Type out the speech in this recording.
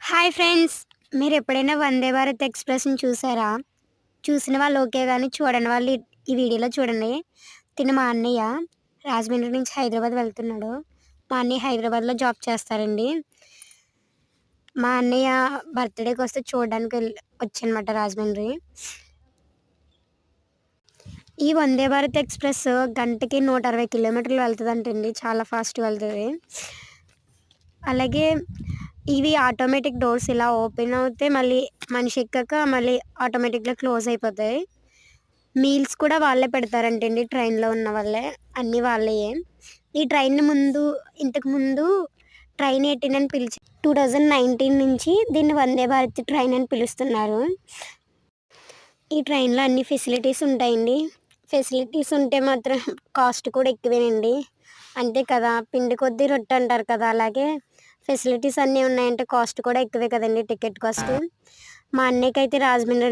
Hi friends! మీరెప్పుడైనా 'వందే భారత్ ఎక్స్‌ప్రెస్‌ని' చూసారా? చూసిన వాళ్ళు ఓకే గానీ, చూడని వాళ్ళు ఈ వీడియోలో చూడండి. తిను మా అన్నయ్య. రాజమండ్రి నుంచి హైదరాబాద్ వెళ్తున్నాడు. మా అన్నయ్య హైదరాబాద్‌లో జాబ్ చేస్తారండి. మా అన్నయ్య బర్త్‌డేకొస్తే చూడడానికి వచ్చానమాట రాజమండ్రి. ఈ 'వందే భారత్ ఎక్స్‌ప్రెస్' గంటకి 160 కిలోమీటర్లు వెళ్తదంటండి. చాలా ఫాస్ట్‌గా వెళ్తది. అలాగే ఇవి ఆటోమేటిక్ డోర్స్ ఇలా ఓపెన్ అవుతే మళ్ళీ మనిషి ఎక్కాక మళ్ళీ ఆటోమేటిక్‌గా క్లోజ్ అయిపోతాయి. మీల్స్ కూడా వాళ్ళే పెడతారంటండి, ట్రైన్‌లో ఉన్న వాళ్ళే. అన్నీ వాళ్ళయే. ఈ ట్రైన్ ఇంతకు ముందు ట్రైన్ 18 అని 2019 నుంచి దీన్ని వందే భారత్ ట్రైన్ అని పిలుస్తున్నారు. ఈ ట్రైన్‌లో అన్ని ఫెసిలిటీస్ ఉంటాయండి. ఫెసిలిటీస్ ఉంటే మాత్రం కాస్ట్ కూడా ఎక్కువేనండి. అంతే కదా! పిండి కొద్దీ రొట్టె అంటారు కదా! అలాగే ఫెసిలిటీస్ అన్నీ ఉన్నాయంటే కాస్ట్ కూడా ఎక్కువే కదండీ, టికెట్ కాస్ట్. మా అన్నయ్యకైతే రాజమండ్రి